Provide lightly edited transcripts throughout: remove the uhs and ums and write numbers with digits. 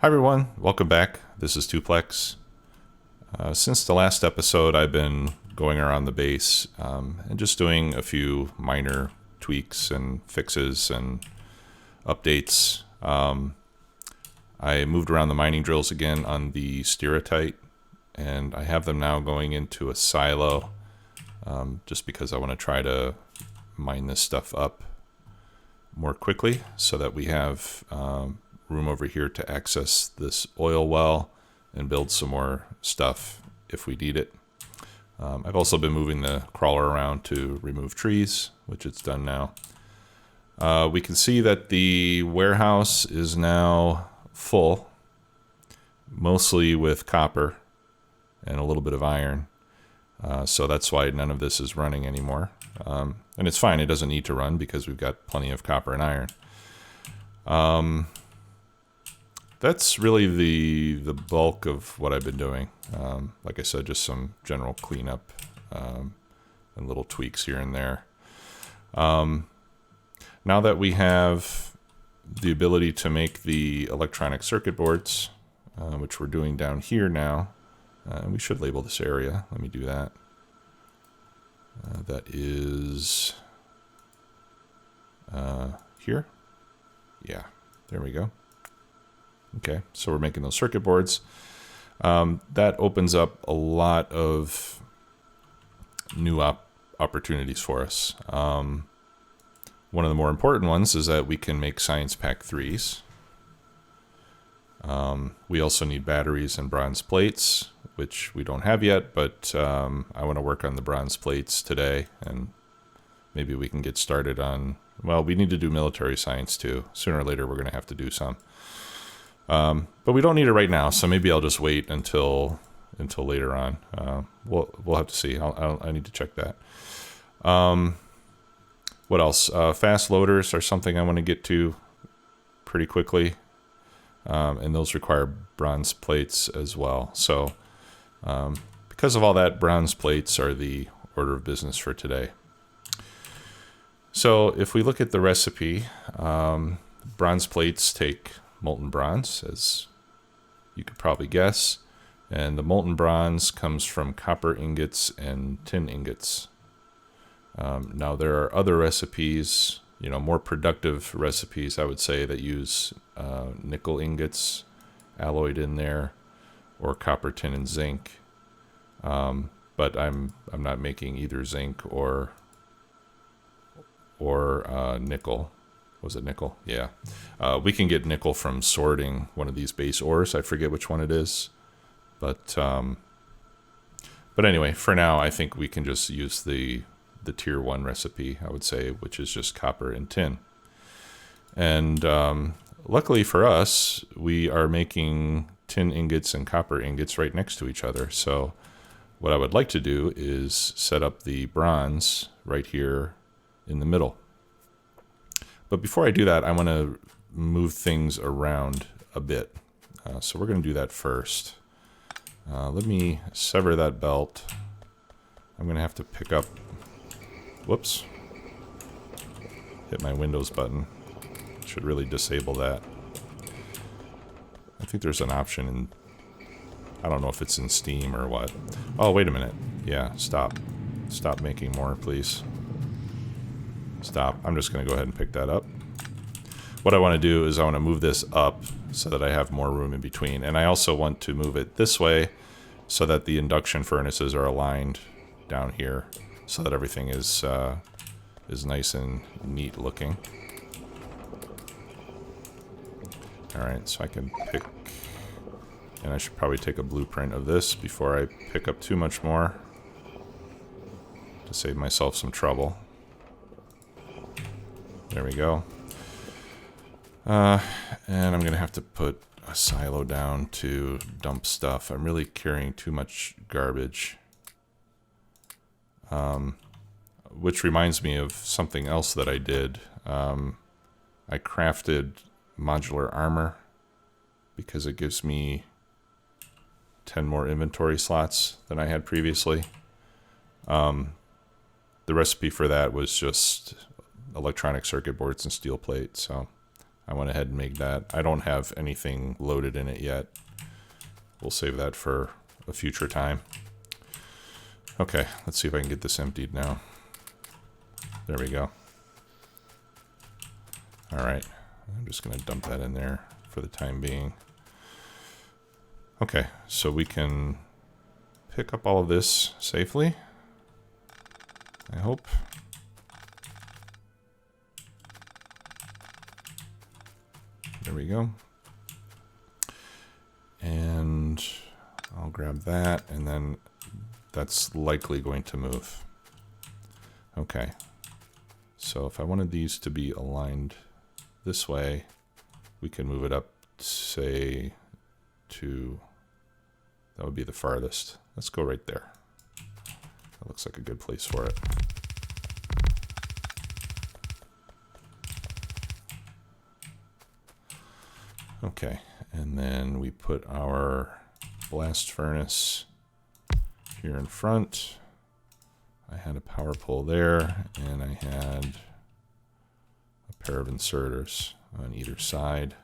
Hi everyone, welcome back. This is Tuplex. Since the last episode, I've been going around the base and just doing a few minor tweaks and fixes and updates. I moved around the mining drills again on the steerotite, and I have them now going into a silo just because I want to try to mine this stuff up more quickly so that we have room over here to access this oil well and build some more stuff if we need it. I've also been moving the crawler around to remove trees, which it's done now. We can see that the warehouse is now full, mostly with copper and a little bit of iron. So that's why none of this is running anymore. And it's fine, it doesn't need to run because we've got plenty of copper and iron. That's really the bulk of what I've been doing. Like I said, just some general cleanup and little tweaks here and there. Now that we have the ability to make the electronic circuit boards, which we're doing down here now, we should label this area. Let me do that. That is here. Yeah, there we go. Okay, so we're making those circuit boards. That opens up a lot of new opportunities for us. One of the more important ones is that we can make Science Pack 3s. We also need batteries and bronze plates, which we don't have yet, but I want to work on the bronze plates today, and maybe we can get started on, well, we need to do military science too. Sooner or later, we're going to have to do some. But we don't need it right now, so maybe I'll just wait until later on. We'll have to see. I need to check that. What else? Fast loaders are something I want to get to pretty quickly, and those require bronze plates as well. So because of all that, bronze plates are the order of business for today. So if we look at the recipe, bronze plates take molten bronze, as you could probably guess, and the molten bronze comes from copper ingots and tin ingots. Now there are other recipes, more productive recipes, I would say, that use nickel ingots alloyed in there, or copper, tin, and zinc. But I'm not making either zinc or nickel. Was it nickel? Yeah. We can get nickel from sorting one of these base ores. I forget which one it is. But anyway, for now, I think we can just use the tier 1 recipe, I would say, which is just copper and tin. And luckily for us, we are making tin ingots and copper ingots right next to each other. So what I would like to do is set up the bronze right here in the middle. But before I do that, I want to move things around a bit. So we're going to do that first. Let me sever that belt. I'm going to have to pick up... Whoops. Hit my Windows button. Should really disable that. I think there's an option in... I don't know if it's in Steam or what. Oh, wait a minute. Yeah, stop. Stop making more, please. Stop. I'm just going to go ahead and pick that up. What I want to do is I want to move this up so that I have more room in between. And I also want to move it this way so that the induction furnaces are aligned down here so that everything is nice and neat looking. Alright, so I can pick... And I should probably take a blueprint of this before I pick up too much more to save myself some trouble. There we go. And I'm going to have to put a silo down to dump stuff. I'm really carrying too much garbage. Which reminds me of something else that I did. I crafted modular armor because it gives me 10 more inventory slots than I had previously. The recipe for that was just electronic circuit boards and steel plate, so I went ahead and made that. I don't have anything loaded in it yet. We'll save that for a future time. Okay, let's see if I can get this emptied now. There we go. All right, I'm just going to dump that in there for the time being. Okay, so we can pick up all of this safely, I hope. There we go. And I'll grab that, and then that's likely going to move. Okay. So if I wanted these to be aligned this way, we can move it up, say, to, that would be the farthest. Let's go right there. That looks like a good place for it. Okay, and then we put our blast furnace here in front. I had a power pole there, and I had a pair of inserters on either side.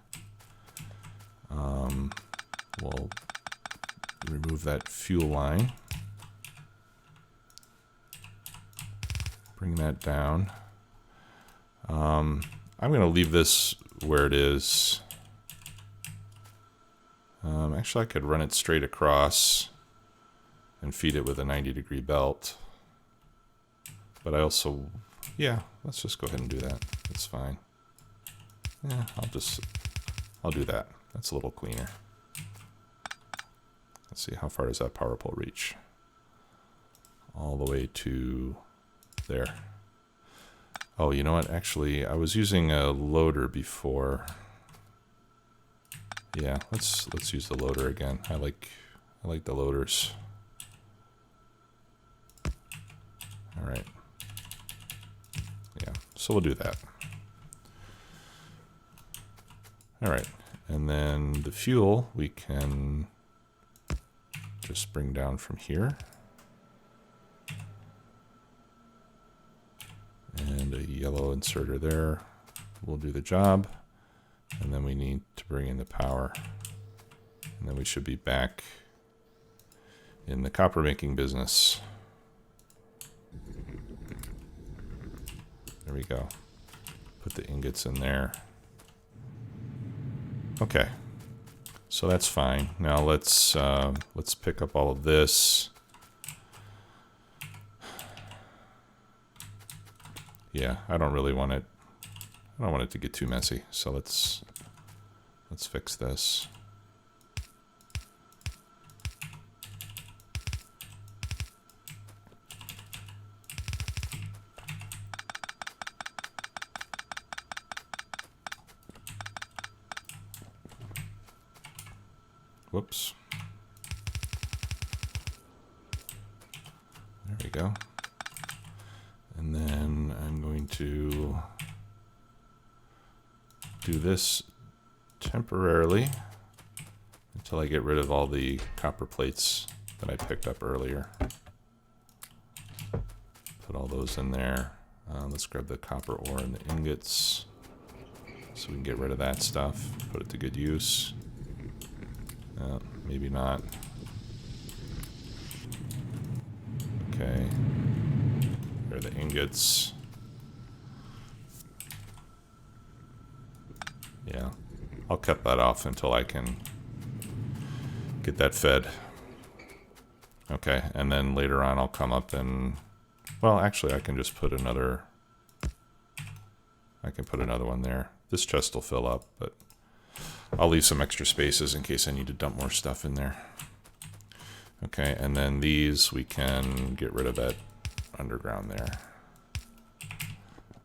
We'll remove that fuel line. Bring that down. I'm going to leave this where it is. Actually, I could run it straight across and feed it with a 90-degree belt. But I also, yeah, let's just go ahead and do that. That's fine. Yeah, I'll do that. That's a little cleaner. Let's see, how far does that power pole reach? All the way to there. Oh, you know what? Actually, I was using a loader before. Yeah, let's use the loader again. I like the loaders. All right. Yeah, so we'll do that. All right, and then the fuel we can just bring down from here. And a yellow inserter there will do the job. And then we need to bring in the power. And then we should be back in the copper making business. There we go. Put the ingots in there. Okay. So that's fine. Now let's pick up all of this. Yeah, I don't really want it. I don't want it to get too messy. So let's fix this. Whoops. There we go. And then I'm going to do this temporarily until I get rid of all the copper plates that I picked up earlier. Put all those in there. Let's grab the copper ore and the ingots so we can get rid of that stuff. Put it to good use. Maybe not. Okay. There are the ingots. Yeah, I'll cut that off until I can get that fed. Okay, and then later on I'll come up and, well, actually I can just put another, one there. This chest will fill up, but I'll leave some extra spaces in case I need to dump more stuff in there. Okay, and then these we can get rid of that underground there.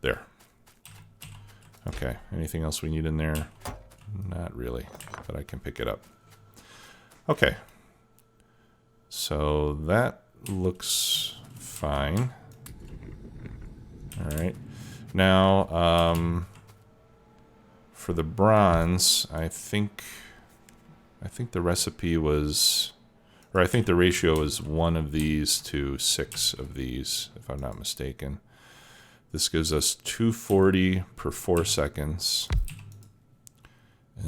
There. Okay, anything else we need in there? Not really, but I can pick it up. Okay, so that looks fine. All right, now for the bronze, I think the recipe was, or I think the ratio is 1 of these to 6 of these, if I'm not mistaken. This gives us 240 per 4 seconds.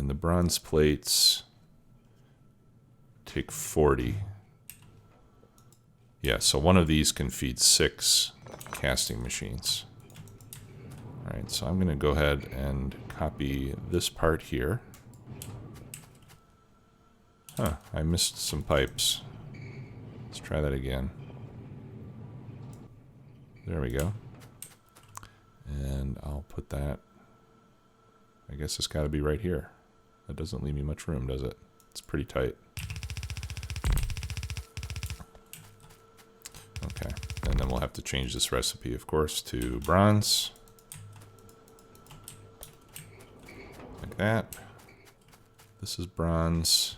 And the bronze plates take 40. Yeah, so one of these can feed 6 casting machines. All right, so I'm going to go ahead and copy this part here. Huh, I missed some pipes. Let's try that again. There we go. And I'll put that, I guess it's got to be right here. That doesn't leave me much room, does it? It's pretty tight. Okay, and then we'll have to change this recipe, of course, to bronze. Like that. This is bronze.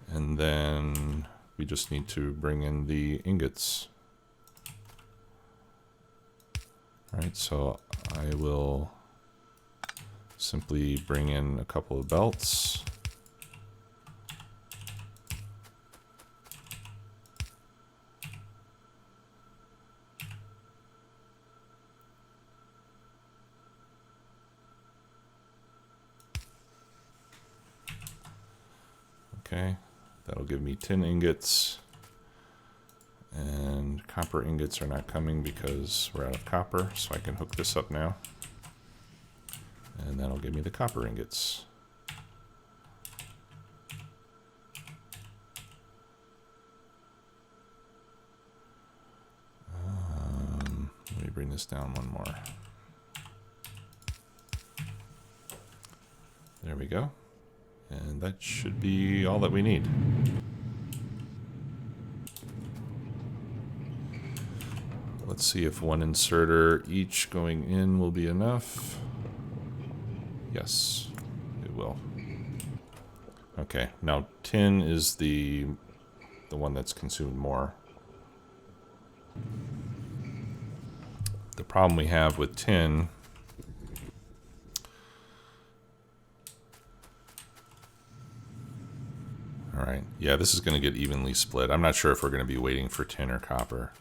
And then we just need to bring in the ingots. All right, so I will simply bring in a couple of belts. Okay, that'll give me tin ingots. And copper ingots are not coming because we're out of copper, so I can hook this up now. And that'll give me the copper ingots. Let me bring this down one more. There we go. And that should be all that we need. Let's see if one inserter each going in will be enough. Yes, it will. Okay, now tin is the one that's consumed more. The problem we have with tin all right, yeah, this is going to get evenly split. I'm not sure if we're going to be waiting for tin or copper.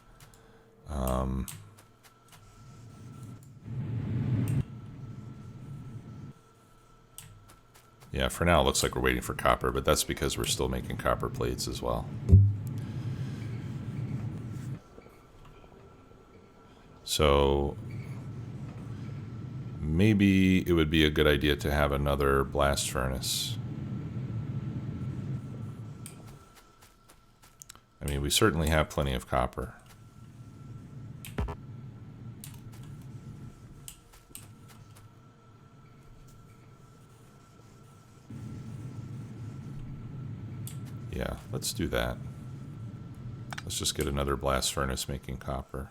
Yeah, for now it looks like we're waiting for copper, but that's because we're still making copper plates as well. So maybe it would be a good idea to have another blast furnace. I mean, we certainly have plenty of copper. Yeah, let's do that. Let's just get another blast furnace making copper.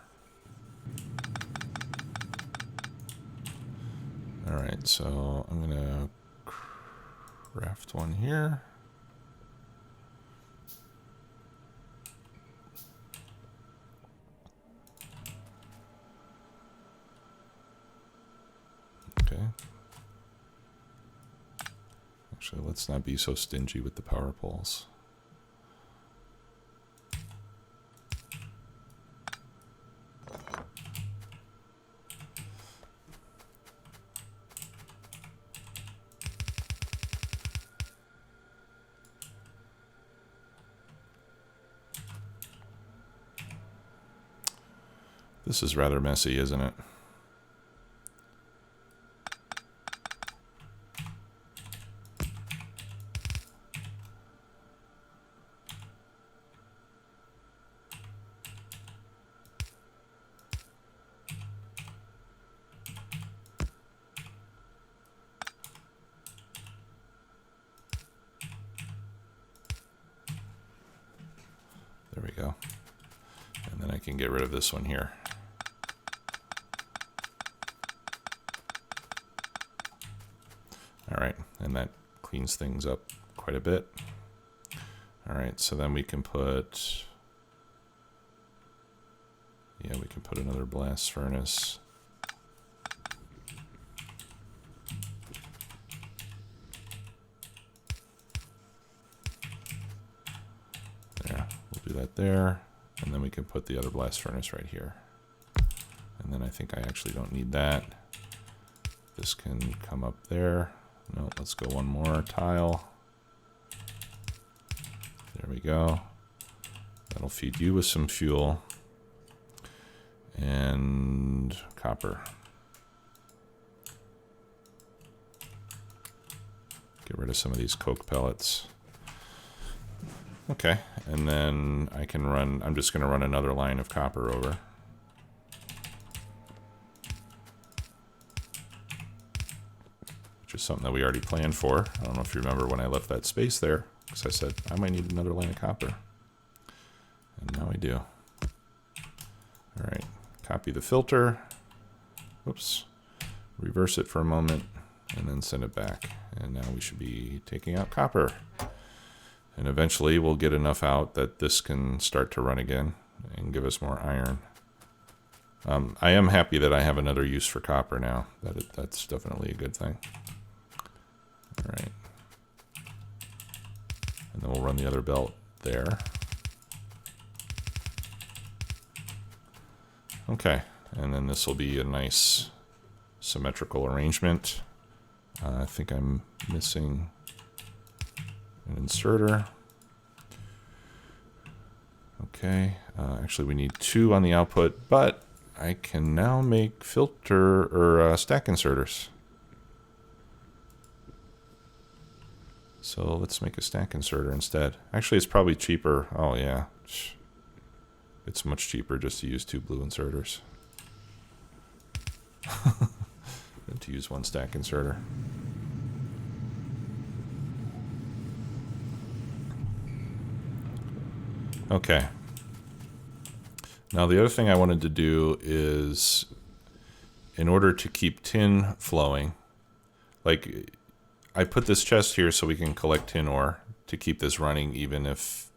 All right, so I'm gonna craft one here. Okay. Actually, let's not be so stingy with the power poles. This is rather messy, isn't it? There we go. And then I can get rid of this one here. All right, and that cleans things up quite a bit. All right, so then we can put, yeah, we can put another blast furnace. There, we'll do that there, and then we can put the other blast furnace right here. And then I think I actually don't need that. This can come up there. No, let's go one more tile. There we go. That'll feed you with some fuel. And copper. Get rid of some of these coke pellets. Okay, and then I can run, I'm just going to run another line of copper over. Which is something that we already planned for. I don't know if you remember when I left that space there, because I said I might need another line of copper. And now I do. All right, copy the filter. Whoops. Reverse it for a moment, and then send it back. And now we should be taking out copper. And eventually we'll get enough out that this can start to run again and give us more iron. I am happy that I have another use for copper now. That's definitely a good thing. All right. And then we'll run the other belt there. Okay, and then this will be a nice symmetrical arrangement. I think I'm missing an inserter. Okay, actually we need 2 on the output, but I can now make filter or stack inserters. So let's make a stack inserter instead. Actually, it's probably cheaper. Oh yeah, it's much cheaper just to use 2 blue inserters than to use 1 stack inserter. Okay. Now the other thing I wanted to do is, in order to keep tin flowing, like I put this chest here so we can collect tin ore to keep this running, even if,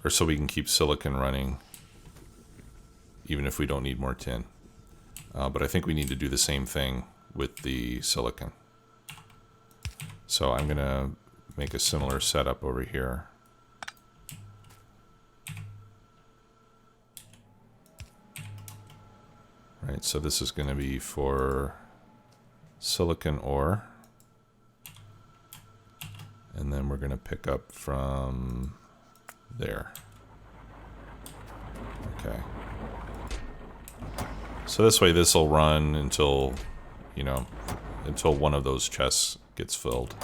or so we can keep silicon running even if we don't need more tin. But I think we need to do the same thing with the silicon. So I'm going to make a similar setup over here. Right, so this is going to be for silicon ore. And then we're going to pick up from there. Okay. So this way this will run until, you know, until one of those chests gets filled.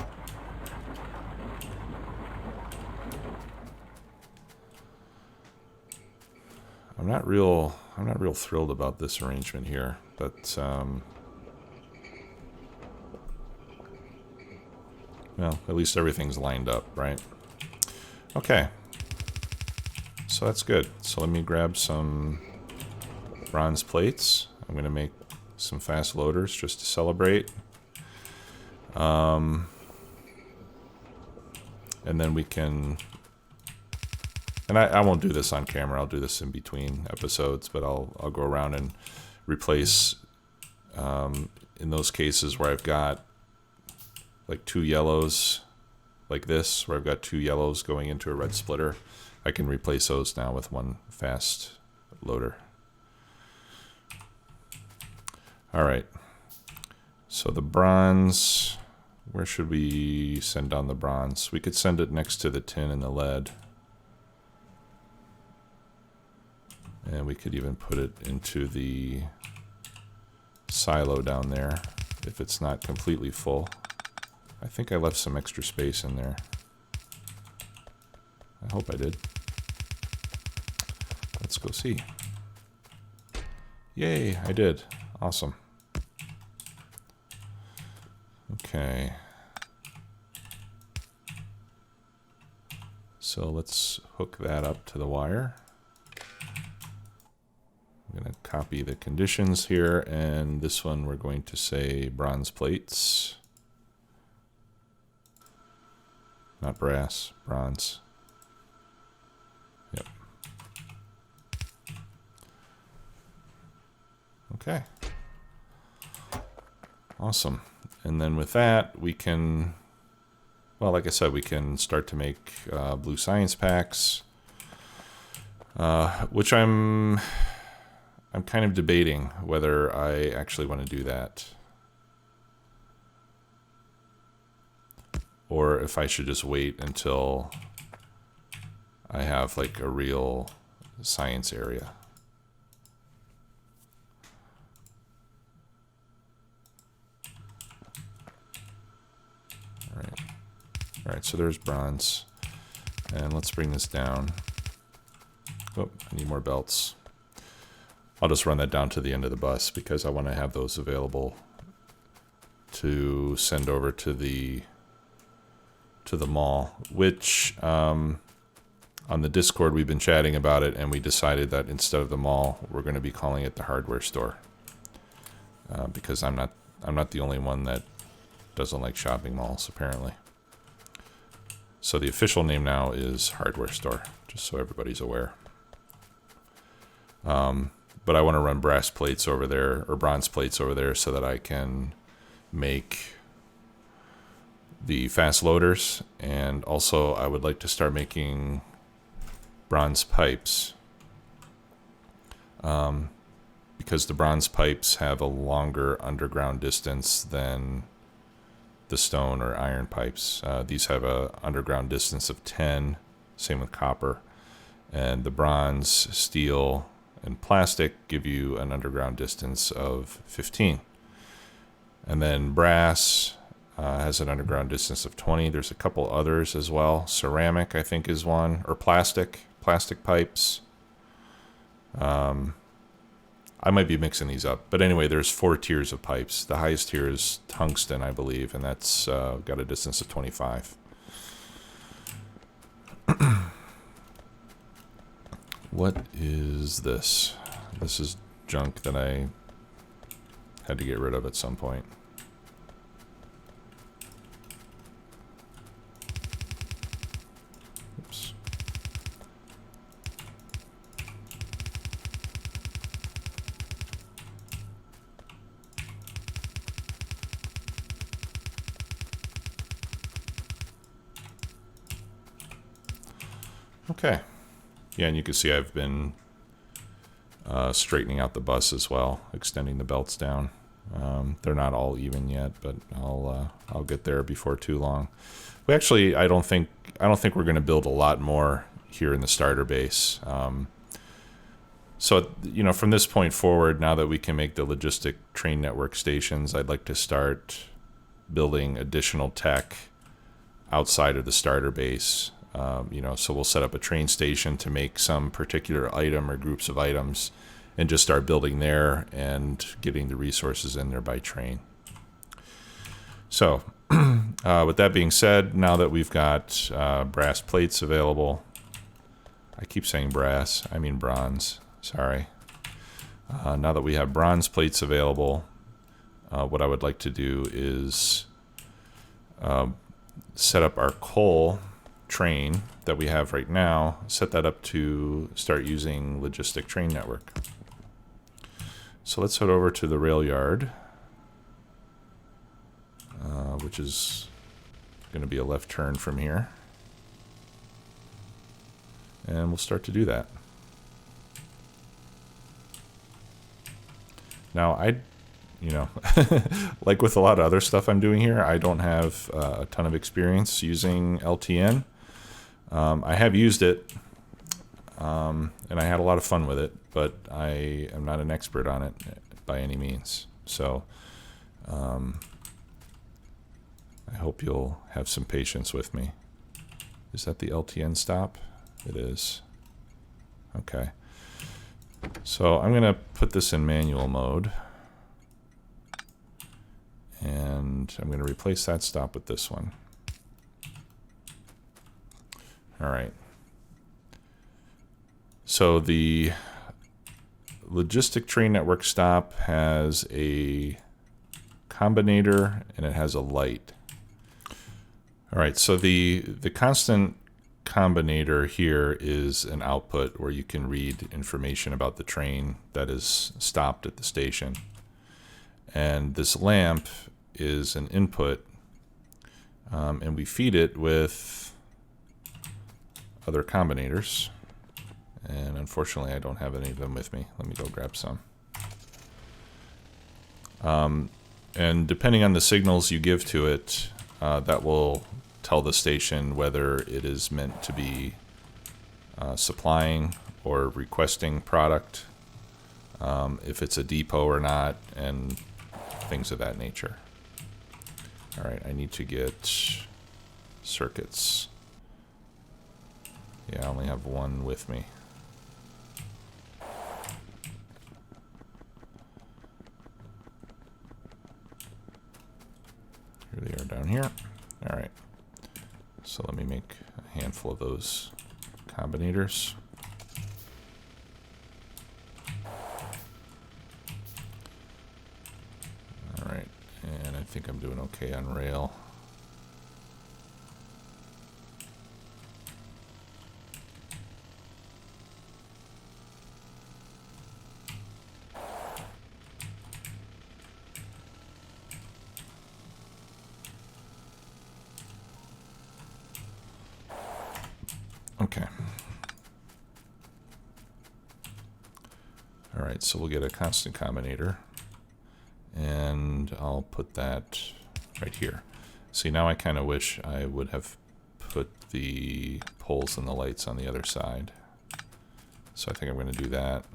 I'm not real thrilled about this arrangement here, but well, at least everything's lined up, right? Okay. So that's good. So let me grab some bronze plates. I'm going to make some fast loaders just to celebrate. And then we can, and I won't do this on camera, I'll do this in between episodes, but I'll go around and replace, in those cases where I've got like 2 yellows like this, where I've got 2 yellows going into a red splitter, I can replace those now with 1 fast loader. All right, so the bronze, where should we send down the bronze? We could send it next to the tin and the lead. And we could even put it into the silo down there if it's not completely full. I think I left some extra space in there. I hope I did. Let's go see. Yay, I did. Awesome. Okay. So let's hook that up to the wire. I'm going to copy the conditions here, and this one we're going to say bronze plates. Not brass, bronze. Yep. Okay. Awesome. And then with that, we can, well, like I said, we can start to make blue science packs, which I'm kind of debating whether I actually want to do that. or if I should just wait until I have like a real science area. All right, so there's bronze. And let's bring this down. Oh, I need more belts. I'll just run that down to the end of the bus because I want to have those available to send over to the mall, which on the Discord we've been chatting about it, and we decided that instead of the mall, we're going to be calling it the hardware store. Because I'm not the only one that doesn't like shopping malls, apparently. So the official name now is hardware store, just so everybody's aware. But I want to run brass plates over there, or bronze plates over there, so that I can make the fast loaders. And also I would like to start making bronze pipes. Because the bronze pipes have a longer underground distance than the stone or iron pipes. These have a underground distance of 10, same with copper. And the bronze, steel, and plastic give you an underground distance of 15. And then brass has an underground distance of 20. There's a couple others as well. Ceramic, I think, is one, or plastic pipes. I might be mixing these up. But anyway, there's 4 tiers of pipes. The highest tier is tungsten, I believe, and that's got a distance of 25. What is this? This is junk that I had to get rid of at some point. Oops. Okay. Yeah, and you can see I've been straightening out the bus as well, extending the belts down. They're not all even yet, but I'll get there before too long. We actually, I don't think we're going to build a lot more here in the starter base. So, you know, from this point forward, now that we can make the logistic train network stations, I'd like to start building additional tech outside of the starter base. You know, so we'll set up a train station to make some particular item or groups of items and just start building there and getting the resources in there by train. So with that being said, now that we've got brass plates available, I keep saying brass, I mean bronze, sorry. Now that we have bronze plates available, what I would like to do is set up our coal train that we have right now, set that up to start using Logistic Train Network. So let's head over to the rail yard, which is going to be a left turn from here. And we'll start to do that. Now, you know, like with a lot of other stuff I'm doing here, I don't have a ton of experience using LTN. I have used it, and I had a lot of fun with it, but I am not an expert on it by any means. So I hope you'll have some patience with me. Is that the LTN stop? It is. Okay. So I'm going to put this in manual mode. And I'm going to replace that stop with this one. All right. So the Logistic Train Network stop has a combinator and it has a light. All right, so the constant combinator here is an output where you can read information about the train that is stopped at the station. And this lamp is an input, and we feed it with other combinators. And unfortunately, I don't have any of them with me. Let me go grab some. And depending on the signals you give to it, that will tell the station whether it is meant to be supplying or requesting product, if it's a depot or not, and things of that nature. All right, I need to get circuits. Yeah, I only have one with me. Here they are down here. All right, so let me make a handful of those combinators. All right, and I think I'm doing okay on rail. Okay. All right, so we'll get a constant combinator, and I'll put that right here. See, now I kind of wish I would have put the poles and the lights on the other side. So I think I'm going to do that.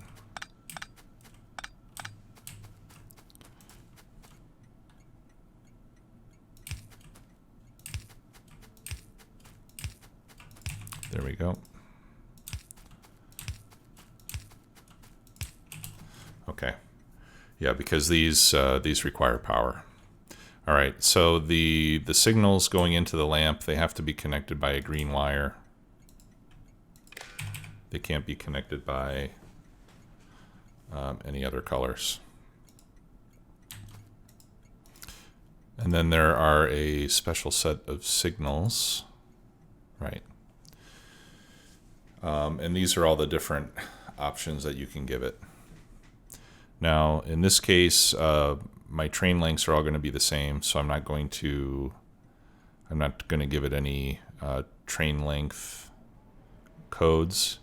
There we go. Okay. Yeah, because these require power. All right, so the signals going into the lamp, they have to be connected by a green wire. They can't be connected by any other colors. And then there are a special set of signals, right? And these are all the different options that you can give it. Now, in this case, my train lengths are all going to be the same, so I'm not going to give it any train length codes.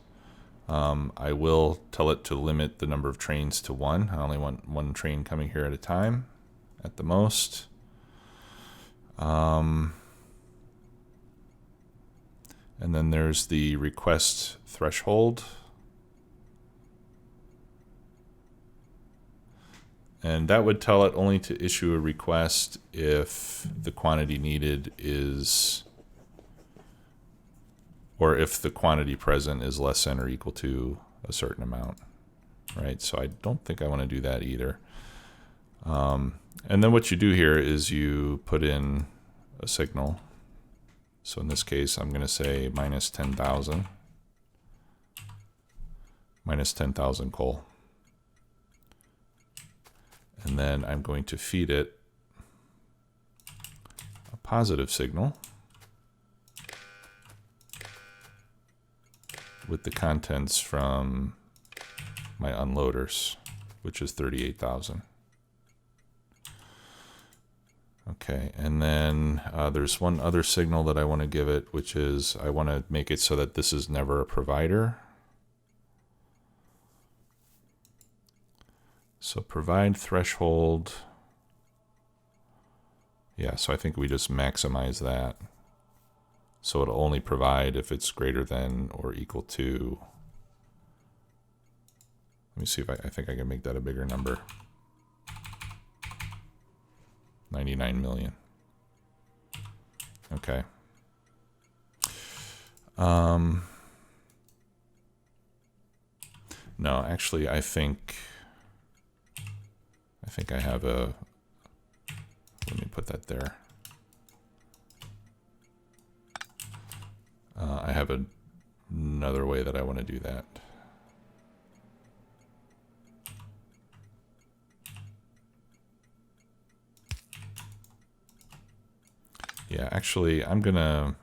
I will tell it to limit the number of trains to one. I only want one train coming here at a time, at the most. And then there's the request threshold. And that would tell it only to issue a request if the quantity needed is, or if the quantity present is less than or equal to a certain amount, right? So I don't think I want to do that either. And then what you do here is you put in a signal. So in this case, I'm going to say minus 10,000, minus 10,000 coal. And then I'm going to feed it a positive signal with the contents from my unloaders, which is 38,000. Okay, and then there's one other signal that I want to give it, which is I want to make it so that this is never a provider. So provide threshold. Yeah, so I think we just maximize that. So it'll only provide if it's greater than or equal to. Let me see if I think I can make that a bigger number. 99 million. Okay. No, actually, I think I have a, let me put that there. I have another way that I want to do that. Yeah, actually, I'm gonna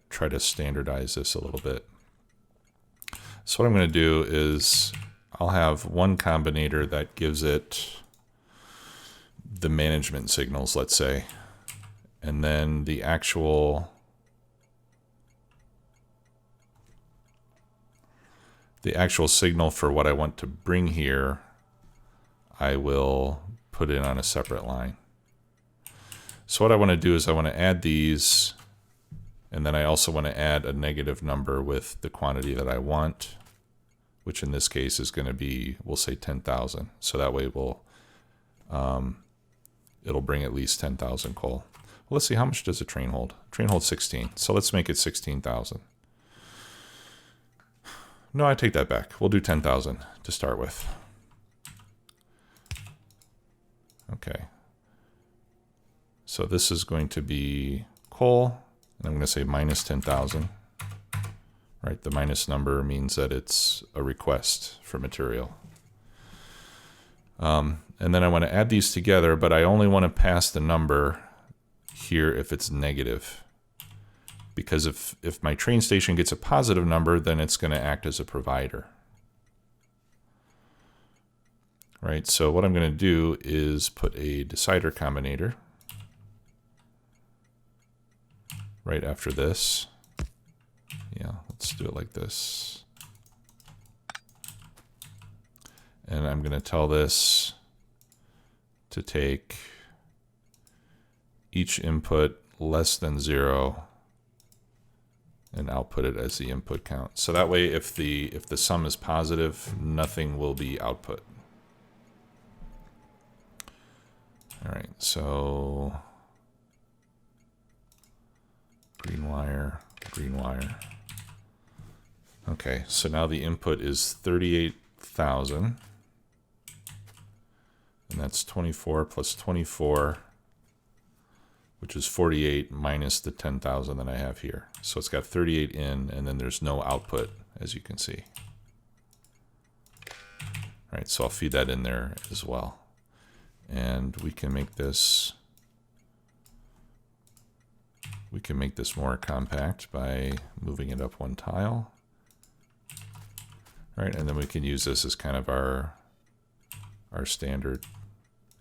try to standardize this a little bit. So what I'm gonna do is I'll have one combinator that gives it the management signals, let's say, and then the actual signal for what I want to bring here, I will put in on a separate line. So what I want to do is I want to add these And then I also want to add a negative number with the quantity that I want, which in this case is going to be, we'll say 10,000. So that way it'll bring at least 10,000 coal. Well, let's see, how much does a train hold? Train holds 16. So let's make it 16,000. No, I take that back. We'll do 10,000 to start with. Okay. So this is going to be coal, and I'm going to say minus 10,000. Right, the minus number means that it's a request for material. And then I want to add these together, but I only want to pass the number here if it's negative. Because if my train station gets a positive number, then it's going to act as a provider. Right, so what I'm going to do is put a decider combinator right after this. Yeah, let's do it like this. And I'm going to tell this to take each input less than 0 and output it as the input count. So that way if the sum is positive, nothing will be output. All right, so green wire, green wire. Okay, so now the input is 38,000. And that's 24 plus 24, which is 48 minus the 10,000 that I have here. So it's got 38 in, and then there's no output, as you can see. All right, so I'll feed that in there as well. And we can make this more compact by moving it up one tile. All right, and then we can use this as kind of our standard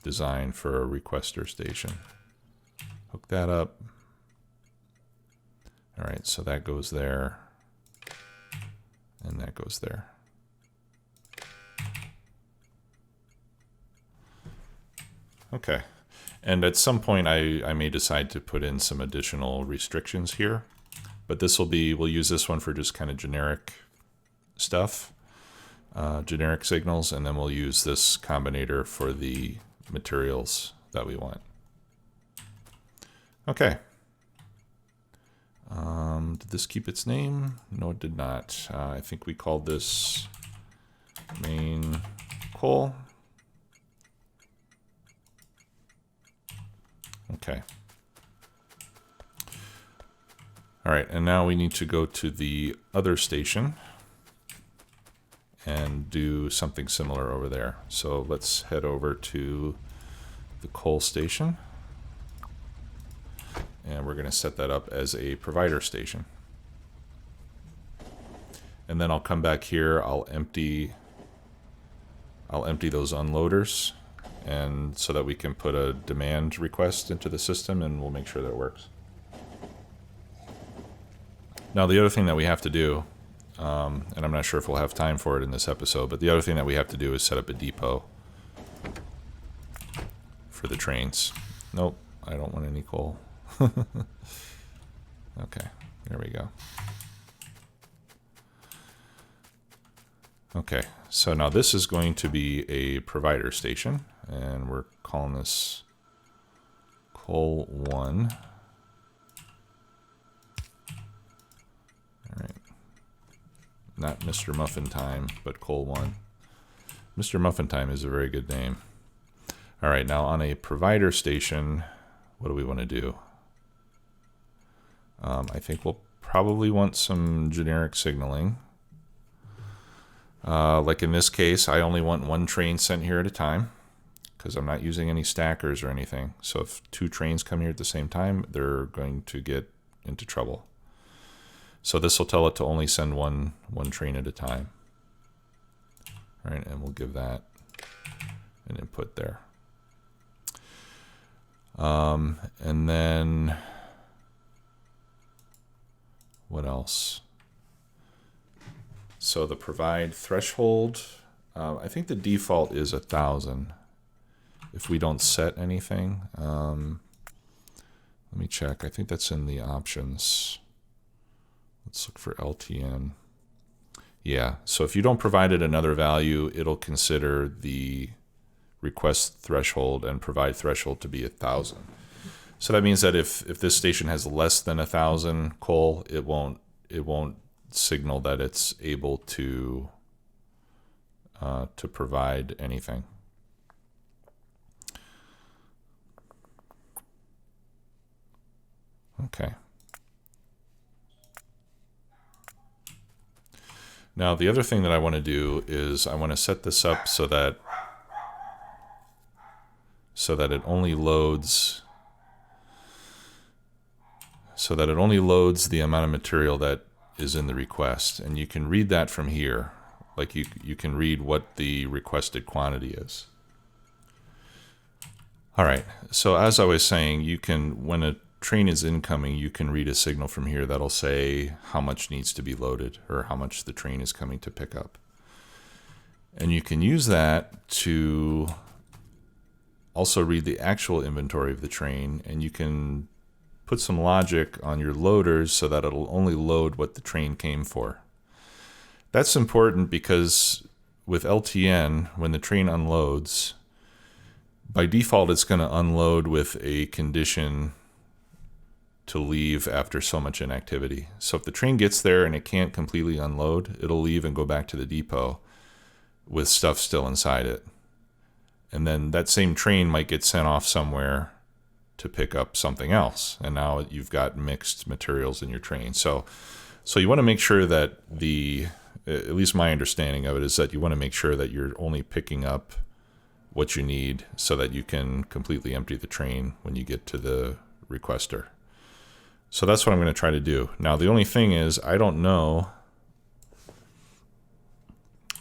design for a requester station. Hook that up. All right, so that goes there, and that goes there. Okay, and at some point I may decide to put in some additional restrictions here, but we'll use this one for just kind of generic stuff, generic signals, and then we'll use this combinator for the materials that we want. Okay. Did this keep its name? No, it did not. I think we called this main coal. Okay. All right, and now we need to go to the other station and do something similar over there. So let's head over to the coal station. And we're going to set that up as a provider station. And then I'll come back here, I'll empty those unloaders, and so that we can put a demand request into the system, and we'll make sure that it works. Now the other thing that we have to do, and I'm not sure if we'll have time for it in this episode, but the other thing that we have to do is set up a depot for the trains. Nope, I don't want any coal. Okay, there we go. Okay, so now this is going to be a provider station, and we're calling this coal 1. All right, not Mr. Muffin Time, but coal 1. Mr. Muffin Time is a very good name. All right, now on a provider station, what do we want to do? I think we'll probably want some generic signaling. Like in this case, I only want one train sent here at a time because I'm not using any stackers or anything. So if 2 trains come here at the same time, they're going to get into trouble. So this will tell it to only send one train at a time. All right, and we'll give that an input there. And then what else? So the provide threshold, I think the default is 1,000 if we don't set anything. Let me check. I think that's in the options. Let's look for LTN. Yeah, so if you don't provide it another value, it'll consider the request threshold and provide threshold to be 1,000. So that means that if this station has less than 1,000 coal, it won't signal that it's able to provide anything. Okay. Now the other thing that I want to do is I want to set this up so that it only loads the amount of material that is in the request, and you can read that from here. Like you can read what the requested quantity is. All right, so as I was saying, you can, when a train is incoming, you can read a signal from here that'll say how much needs to be loaded or how much the train is coming to pick up. And you can use that to also read the actual inventory of the train, and you can put some logic on your loaders so that it'll only load what the train came for. That's important because with LTN, when the train unloads, by default it's going to unload with a condition to leave after so much inactivity. So if the train gets there and it can't completely unload, it'll leave and go back to the depot with stuff still inside it. And then that same train might get sent off somewhere to pick up something else, and now you've got mixed materials in your train. So you want to make sure that at least my understanding of it is that you want to make sure that you're only picking up what you need so that you can completely empty the train when you get to the requester. So that's what I'm going to try to do. Now the only thing is I don't know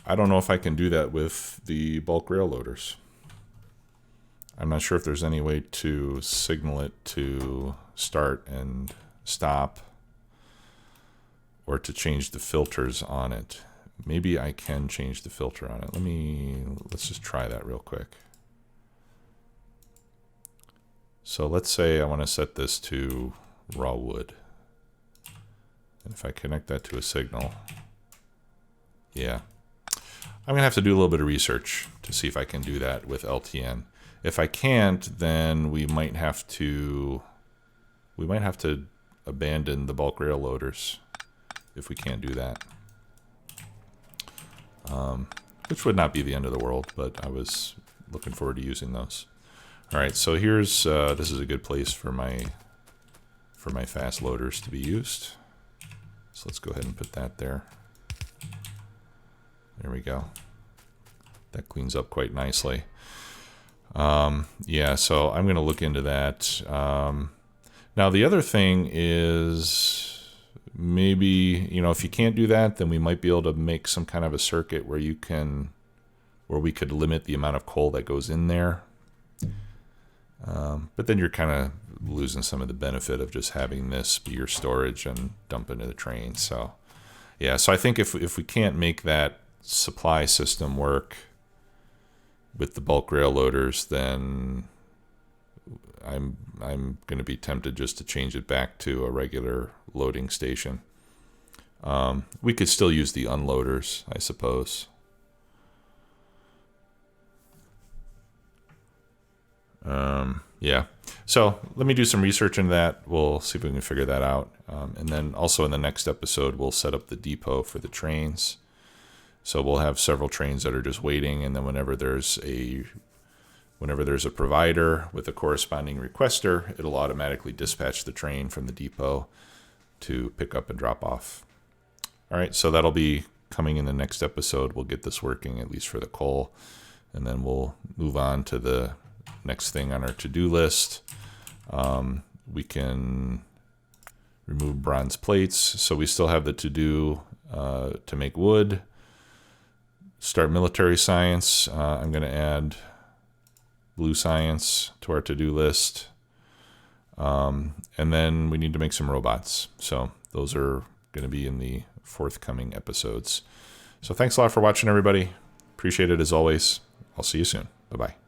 if I can do that with the bulk rail loaders. I'm not sure if there's any way to signal it to start and stop or to change the filters on it. Maybe I can change the filter on it. Let's just try that real quick. So let's say I want to set this to raw wood. And if I connect that to a signal, yeah. I'm gonna have to do a little bit of research to see if I can do that with LTN. If I can't, then we might have to abandon the bulk rail loaders if we can't do that. Which would not be the end of the world, but I was looking forward to using those. All right, so here's this is a good place for my fast loaders to be used. So let's go ahead and put that there. There we go. That cleans up quite nicely. Yeah, so I'm going to look into that. Now the other thing is maybe, if you can't do that, then we might be able to make some kind of a circuit where we could limit the amount of coal that goes in there. But then you're kind of losing some of the benefit of just having this be your storage and dump into the train. So yeah, so I think if we can't make that supply system work with the bulk rail loaders, then I'm going to be tempted just to change it back to a regular loading station. We could still use the unloaders, I suppose. Yeah, so let me do some research into that. We'll see if we can figure that out. And then also in the next episode, we'll set up the depot for the trains. So we'll have several trains that are just waiting, and then whenever there's a provider with a corresponding requester, it'll automatically dispatch the train from the depot to pick up and drop off. All right, so that'll be coming in the next episode. We'll get this working, at least for the coal, and then we'll move on to the next thing on our to-do list. We can remove bronze plates, so we still have the to-do to make wood. Start military science. I'm going to add blue science to our to-do list. And then we need to make some robots. So those are going to be in the forthcoming episodes. So thanks a lot for watching, everybody. Appreciate it as always. I'll see you soon. Bye-bye.